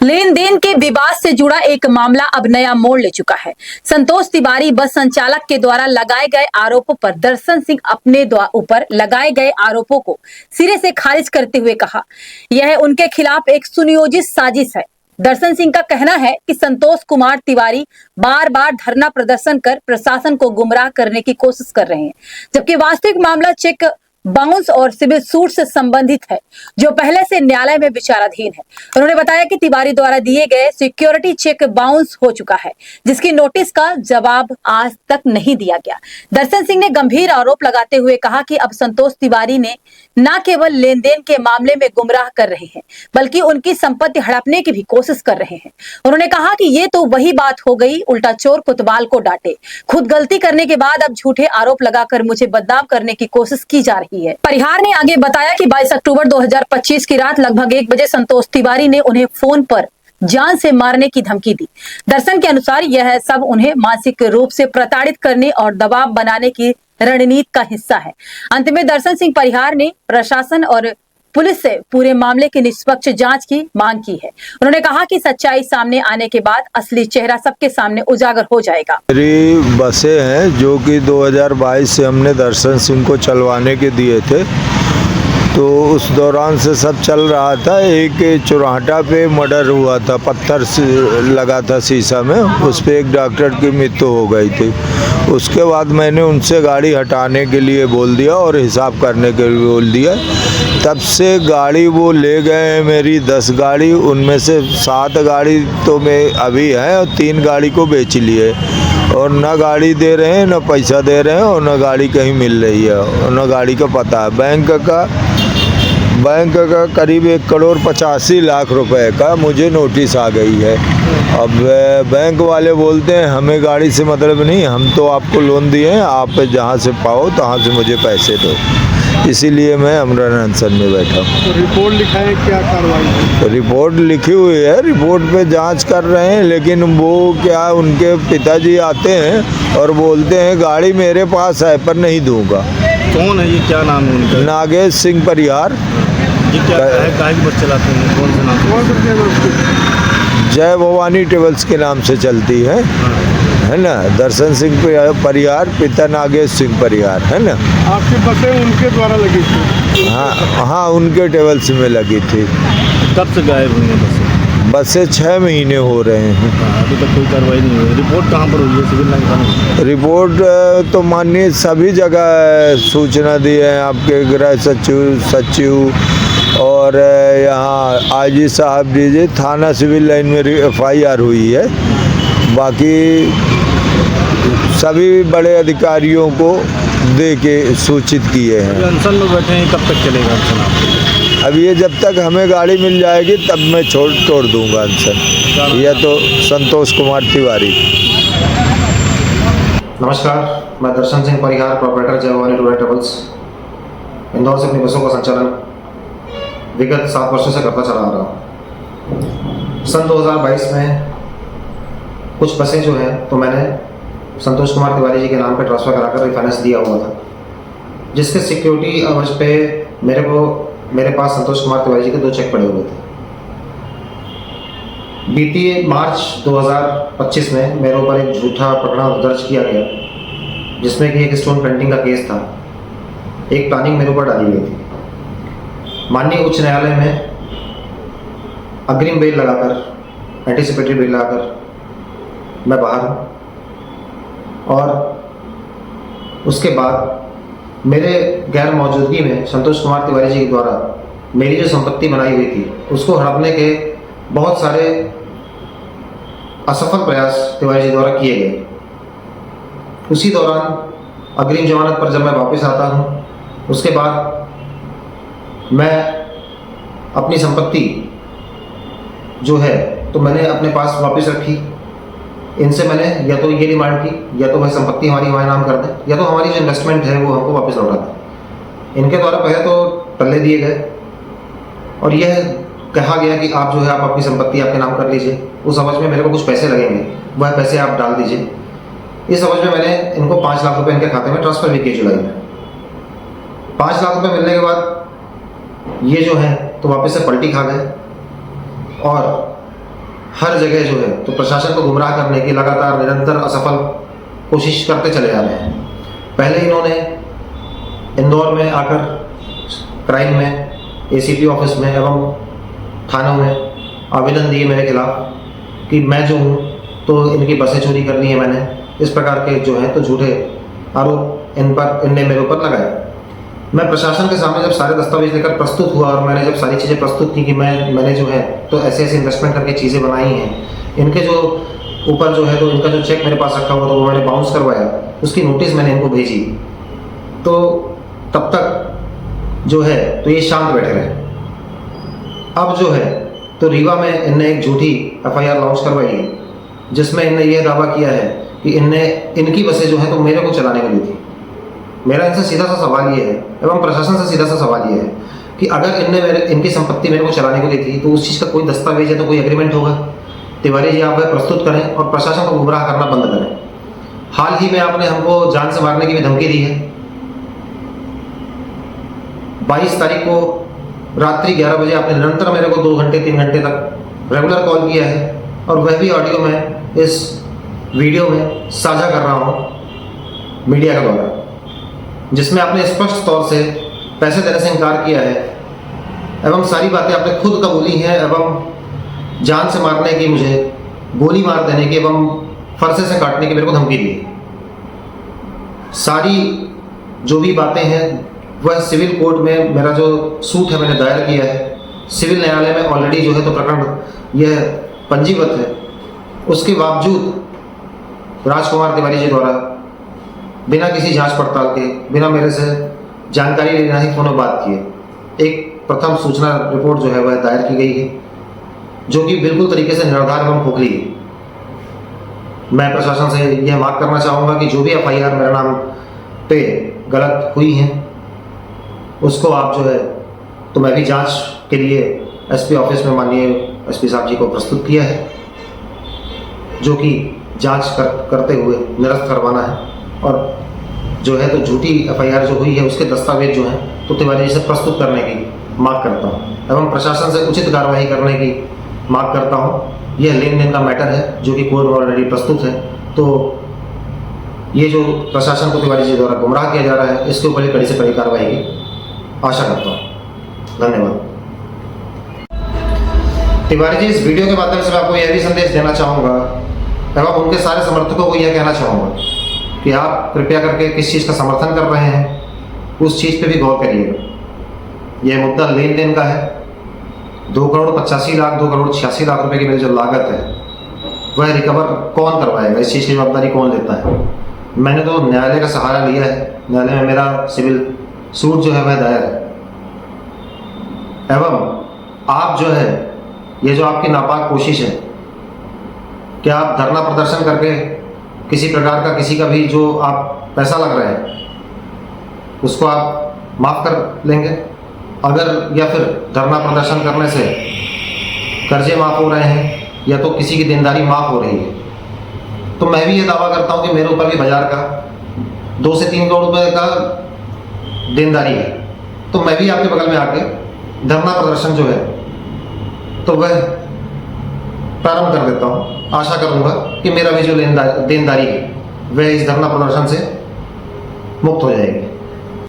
लेन then के विवाद से जुड़ा एक मामला अब नया मोड़ ले चुका है। संतोष तिवारी बस संचालक के द्वारा लगाए गए आरोपों पर दर्शन सिंह अपने ऊपर लगाए गए आरोपों को सिरे से खारिज करते हुए कहा, यह उनके खिलाफ एक सुनियोजित साजिश है। दर्शन सिंह का कहना है कि संतोष कुमार तिवारी बार बार धरना प्रदर्शन कर प्रशासन को गुमराह करने की कोशिश कर रहे हैं, जबकि वास्तविक मामला चेक बाउंस और सिविल सूट से संबंधित है, जो पहले से न्यायालय में विचाराधीन है। उन्होंने बताया कि तिवारी द्वारा दिए गए सिक्योरिटी चेक बाउंस हो चुका है, जिसकी नोटिस का जवाब आज तक नहीं दिया गया। दर्शन सिंह ने गंभीर आरोप लगाते हुए कहा कि अब संतोष तिवारी ने न केवल लेन देन के मामले में गुमराह कर रहे हैं, बल्कि उनकी संपत्ति हड़पने की भी कोशिश कर रहे हैं। उन्होंने कहा कि ये तो वही बात हो गई, उल्टा चोर कोतवाल को डांटे। खुद गलती करने के बाद अब झूठे आरोप लगाकर मुझे बदनाम करने की कोशिश की जा रही है। परिहार ने आगे बताया कि 22 अक्टूबर 2025 की रात लगभग 1 बजे संतोष तिवारी ने उन्हें फोन पर जान से मारने की धमकी दी। दर्शन के अनुसार यह सब उन्हें मानसिक रूप से प्रताड़ित करने और दबाव बनाने की रणनीति का हिस्सा है। अंत में दर्शन सिंह परिहार ने प्रशासन और पुलिस से पूरे मामले की निष्पक्ष जांच की मांग की है। उन्होंने कहा कि सच्चाई सामने आने के बाद असली चेहरा सबके सामने उजागर हो जाएगा। मेरी बसें हैं जो कि 2022 से हमने दर्शन सिंह को चलवाने के दिए थे, तो उस दौरान से सब चल रहा था। एक चौराहा पे मर्डर हुआ था, पत्थर लगा था शीशा में, उस पर एक डॉक्टर की मृत्यु हो गई थी। उसके बाद मैंने उनसे गाड़ी हटाने के लिए बोल दिया और हिसाब करने के लिए बोल दिया। तब से गाड़ी वो ले गए हैं मेरी 10 गाड़ी, उनमें से 7 गाड़ी तो मैं अभी हैं और 3 गाड़ी को बेच लिए, और न गाड़ी दे रहे हैं, न पैसा दे रहे हैं, और न गाड़ी कहीं मिल रही है, और न गाड़ी का पता है। बैंक का करीब 1,85,00,000 रुपए का मुझे नोटिस आ गई है। अब बैंक वाले बोलते हैं हमें गाड़ी से मतलब नहीं, हम तो आपको लोन दिए हैं, आप जहाँ से पाओ तहाँ से मुझे पैसे दो। इसीलिए मैं अमरन अनशन में बैठा हूँ। तो रिपोर्ट लिखा है, क्या कार्रवाई? रिपोर्ट लिखी हुई है, रिपोर्ट पे जांच कर रहे हैं, लेकिन वो क्या, उनके पिताजी आते हैं और बोलते हैं गाड़ी मेरे पास है पर नहीं दूंगा। कौन है ये, क्या नाम है उनका? नागेश सिंह परिहार। ये क्या है, काहे की बस चलाते हैं, कौन सा नाम? जय भवानी ट्रेवल्स के नाम से चलती है ना। दर्शन सिंह परिहार, पिता नागेश सिंह परिहार, है ना। आपकी बसें उनके द्वारा लगी थी? हाँ, उनके ट्रेवल्स में लगी थी। कब से गायब हुई हैं बसें? बसें 6 महीने हो रहे हैं। अभी तक कोई कार्रवाई नहीं हुई। रिपोर्ट कहाँ पर हुई है, सिविल लाइन का? रिपोर्ट तो माननीय सभी जगह सूचना दी है, आपके गृह सचिव और यहाँ आईजी साहब दीजिए, थाना सिविल लाइन में FIR हुई है। बाकी सभी बड़े अधिकारियों को दे के सूचित किए हैं। अनशन में बैठे हैं, कब तक चलेगा अनशन आपको? अब ये जब तक हमें गाड़ी मिल जाएगी तब मैं तोड़ दूंगा अनशन। यह तो संतोष कुमार तिवारी। नमस्कार, मैं दर्शन सिंह परिहार, प्रोपराइटर जय Bhavani tour and travels, Indore से अपनी बसों का संचालन विगत 7 वर्षों से करता चला आ रहा हूँ। सन 2022 में कुछ बसें जो हैं तो मैंने संतोष कुमार तिवारी जी के नाम पे ट्रांसफ़र कराकर रिफाइनेंस दिया हुआ था, जिसके सिक्योरिटी अवर्स पे मेरे पास संतोष कुमार तिवारी जी के 2 चेक पड़े हुए थे। बीते मार्च 2025 में मेरे ऊपर एक झूठा प्रकरण दर्ज किया गया, जिसमें कि एक स्टोन पेंटिंग का केस था। एक प्लानिंग मेरे ऊपर डाली गई थी। माननीय उच्च न्यायालय में अग्रिम बेल लगाकर, एंटीसिपेटरी बेल लगाकर मैं बाहर हूँ, और उसके बाद मेरे गैर मौजूदगी में संतोष कुमार तिवारी जी के द्वारा मेरी जो संपत्ति बनाई हुई थी उसको हड़पने के बहुत सारे असफल प्रयास तिवारी जी द्वारा किए गए। उसी दौरान अग्रिम जमानत पर जब मैं वापस आता हूँ, उसके बाद मैं अपनी संपत्ति जो है तो मैंने अपने पास वापस रखी। इनसे मैंने या तो ये डिमांड की, या तो वह संपत्ति हमारी नाम कर दें, या तो हमारी जो इन्वेस्टमेंट है वो हमको वापस लौटा दें। इनके द्वारा पहले तो टल्ले दिए गए और यह कहा गया कि आप जो है आप अपनी संपत्ति आपके नाम कर लीजिए, उस अवधि में मेरे को कुछ पैसे लगेंगे, वह पैसे आप डाल दीजिए। इस अवधि में मैंने इनको 5 लाख रुपए इनके खाते में ट्रांसफ़र भी किए जुलाई में। 5 लाख रुपए मिलने के बाद ये जो है तो वापस से पलटी खा गए और हर जगह जो है तो प्रशासन को गुमराह करने की लगातार निरंतर असफल कोशिश करते चले आ रहे हैं। पहले इन्होंने इंदौर में आकर क्राइम में, एसीपी ऑफिस में एवं थानों में आवेदन दिए मेरे खिलाफ कि मैं जो हूँ तो इनकी बसें चोरी करनी है मैंने, इस प्रकार के जो है तो झूठे आरोप इनने मेरे ऊपर लगाए। मैं प्रशासन के सामने जब सारे दस्तावेज लेकर प्रस्तुत हुआ और मैंने जब सारी चीज़ें प्रस्तुत की कि मैंने जो है तो ऐसे ऐसे इन्वेस्टमेंट करके चीज़ें बनाई हैं, इनके जो ऊपर जो है तो इनका जो चेक मेरे पास रखा हुआ था वो मैंने बाउंस करवाया, उसकी नोटिस मैंने इनको भेजी, तो तब तक जो है तो ये शांत बैठे रहे। अब जो है तो रीवा में इनने एक झूठी एफआईआर लॉन्च करवाई है जिसमें इनने यह दावा किया है कि इनकी बसें जो है तो मेरे को चलाने के लिए थी। मेरा इनसे सीधा सा सवाल ये है एवं प्रशासन से सीधा सा सवाल ये है कि अगर इनकी संपत्ति मेरे को चलाने को दी थी तो उस चीज़ का कोई दस्तावेज है तो कोई एग्रीमेंट होगा। तिवारी जी आप वह प्रस्तुत करें और प्रशासन को गुमराह करना बंद करें। हाल ही में आपने हमको जान से मारने की भी धमकी दी है। 22 तारीख को रात्रि 11 बजे आपने निरंतर मेरे को 2 घंटे 3 घंटे तक रेगुलर कॉल किया है और वह भी ऑडियो में इस वीडियो में साझा कर रहा हूँ मीडिया के द्वारा, जिसमें आपने स्पष्ट तौर से पैसे देने से इनकार किया है एवं सारी बातें आपने खुद कबूली हैं एवं जान से मारने की, मुझे गोली मार देने की एवं फरसे से काटने की मेरे को धमकी दी। सारी जो भी बातें हैं वह सिविल कोर्ट में मेरा जो सूट है मैंने दायर किया है, सिविल न्यायालय में ऑलरेडी जो है तो प्रकरण यह पंजीबद्ध है। उसके बावजूद राजकुमार तिवारी जी द्वारा बिना किसी जांच पड़ताल के, बिना मेरे से जानकारी लेना ही फोन बात किए एक प्रथम सूचना रिपोर्ट जो है वह दायर की गई है, जो कि बिल्कुल तरीके से निराधार एवं खोखली है। मैं प्रशासन से यह मांग करना चाहूँगा कि जो भी एफआईआर मेरे नाम पे गलत हुई हैं उसको आप जो है तो मैं भी जांच के लिए एसपी ऑफिस में माननीय एसपी साहब जी को प्रस्तुत किया है, जो कि जांच करते हुए निरस्त करवाना है और जो है तो झूठी एफआईआर जो हुई है उसके दस्तावेज जो हैं तो तिवारी जी से प्रस्तुत करने की मांग करता हूँ एवं प्रशासन से उचित कार्रवाई करने की मांग करता हूँ। यह लेन देन का मैटर है जो कि कोर्ट में ऑलरेडी प्रस्तुत है, तो ये जो प्रशासन को तिवारी जी द्वारा गुमराह किया जा रहा है इसके ऊपर कड़ी से कड़ी कार्रवाई की आशा करता हूँ। धन्यवाद। तिवारी जी, इस वीडियो के माध्यम से मैं आपको यह भी संदेश देना चाहूँगा एवं उनके सारे समर्थकों को यह कहना चाहूँगा कि आप कृपया करके किस चीज़ का समर्थन कर रहे हैं उस चीज़ पे भी गौर करिएगा। यह मुद्दा लेन देन का है। 2 करोड़ 85 लाख 2 करोड़ 86 लाख रुपए की मेरी जो लागत है वह रिकवर कौन करवाएगा, इस चीज़ की जवाबदारी कौन लेता है। मैंने तो न्यायालय का सहारा लिया है, न्यायालय में मेरा सिविल सूट जो है वह दायर है एवं आप जो है ये जो आपकी नापाक कोशिश है कि आप धरना प्रदर्शन करके किसी प्रकार का किसी का भी जो आप पैसा लग रहे हैं उसको आप माफ़ कर लेंगे, अगर या फिर धरना प्रदर्शन करने से कर्जे माफ़ हो रहे हैं या तो किसी की देनदारी माफ़ हो रही है, तो मैं भी ये दावा करता हूँ कि मेरे ऊपर भी बाजार का 2 से 3 करोड़ रुपए का देनदारी है, तो मैं भी आपके बगल में आके धरना प्रदर्शन जो है तो वह प्रारंभ कर देता हूँ। आशा करूँगा कि मेरा भी जो देनदारी है वह इस धरना प्रदर्शन से मुक्त हो जाएगी।